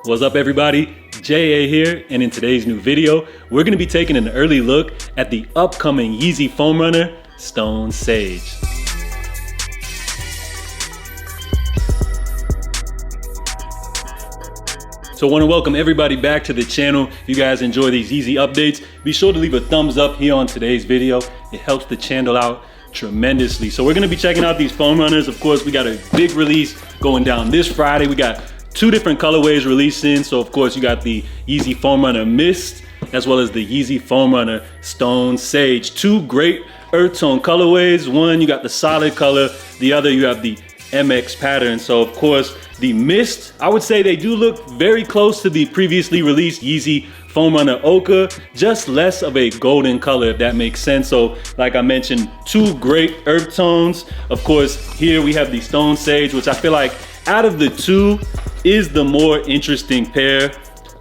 What's up everybody? JA here, and in today's new video, we're gonna be taking an early look at the upcoming Yeezy foam runner, Stone Sage. So I want to welcome everybody back to the channel. If you guys enjoy these Yeezy updates, be sure to leave a thumbs up here on today's video. It helps the channel out tremendously. So we're gonna be checking out these foam runners. Of course, we got a big release going down this Friday. We got two different colorways releasing. So of course you got the Yeezy Foam Runner Mist, as well as the Yeezy Foam Runner Stone Sage. Two great earth tone colorways. One, you got the solid color. The other, you have the MX pattern. So of course, the Mist, I would say they do look very close to the previously released Yeezy Foam Runner Ochre, just less of a golden color, if that makes sense. So like I mentioned, two great earth tones. Of course, here we have the Stone Sage, which I feel like out of the two is the more interesting pair.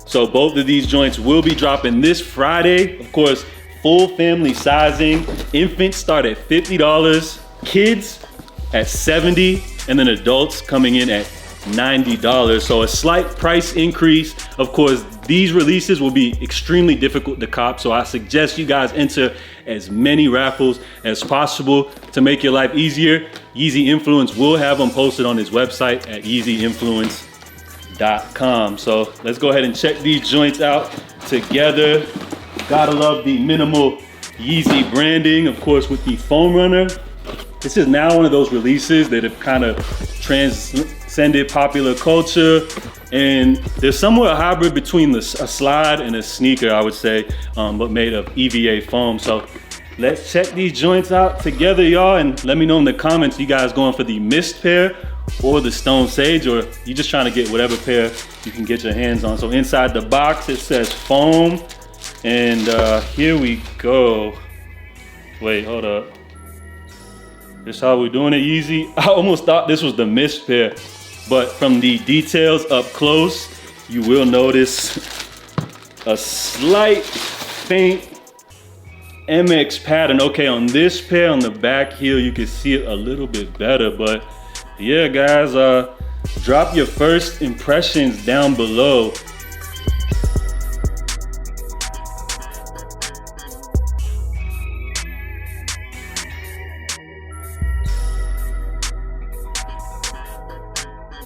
So both of these joints will be dropping this Friday. Of course, full family sizing. Infants start at $50, kids at $70, and then adults coming in at $90. So a slight price increase. Of course, these releases will be extremely difficult to cop, so I suggest you guys enter as many raffles as possible to make your life easier. Yeezy Influence will have them posted on his website at yeezyinfluence.com. So let's go ahead and check these joints out together. Gotta love the minimal Yeezy branding, of course, with the foam runner. This is now one of those releases that have kind of transcended popular culture, and they're somewhat a hybrid between a slide and a sneaker, I would say, but made of EVA foam. So let's check these joints out together, y'all, and let me know in the comments, you guys going for the Mist pair or the Stone Sage, or you just trying to get whatever pair you can get your hands on. So inside the box, it says foam, and here we go. Wait, hold up. This how we're doing it, Yeezy. I almost thought this was the Mist pair, but from the details up close, you will notice a slight faint MX pattern. Okay, on this pair, on the back heel, you can see it a little bit better, but yeah, guys, drop your first impressions down below.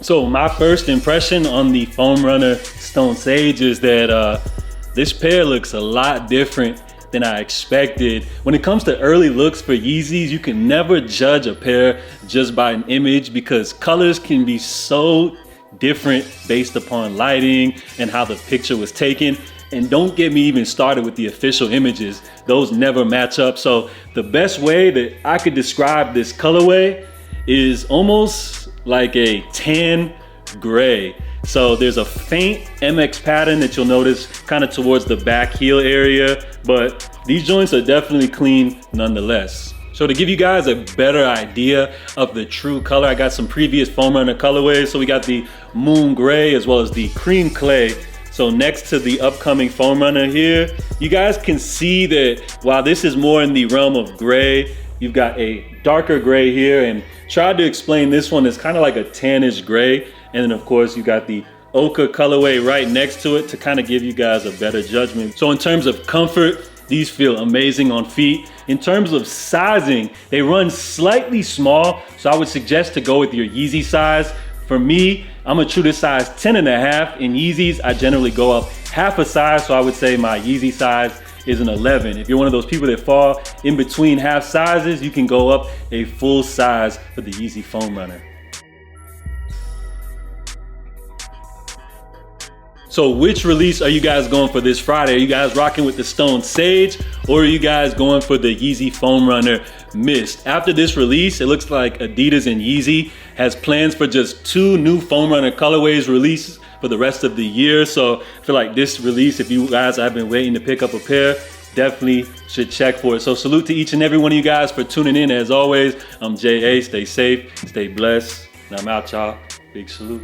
So my first impression on the Foam Runner Stone Sage is that this pair looks a lot different than I expected. When it comes to early looks for Yeezys, you can never judge a pair just by an image, because colors can be so different based upon lighting and how the picture was taken. And don't get me even started with the official images. Those never match up. So the best way that I could describe this colorway is almost like a tan gray. So there's a faint MX pattern that you'll notice kind of towards the back heel area, but these joints are definitely clean nonetheless. So to give you guys a better idea of the true color, I got some previous Foam Runner colorways. So we got the Moon Gray as well as the Cream Clay. So next to the upcoming Foam Runner here, you guys can see that while this is more in the realm of gray, you've got a darker gray here, and tried to explain this one as kind of like a tannish gray. And then of course you got the ochre colorway right next to it to kind of give you guys a better judgment. So in terms of comfort, these feel amazing on feet. In terms of sizing, they run slightly small, so I would suggest to go with your Yeezy size. For me, I'm a true to size 10.5. In Yeezys, I generally go up half a size, so I would say my Yeezy size is an 11. If you're one of those people that fall in between half sizes, you can go up a full size for the Yeezy Foam Runner. So which release are you guys going for this Friday? Are you guys rocking with the Stone Sage, or are you guys going for the Yeezy Foam Runner Mist? After this release, it looks like Adidas and Yeezy has plans for just two new Foam Runner colorways released for the rest of the year. So I feel like this release, if you guys have been waiting to pick up a pair, definitely should check for it. So salute to each and every one of you guys for tuning in. As always, I'm JA. Stay safe, stay blessed, and I'm out, y'all. Big salute.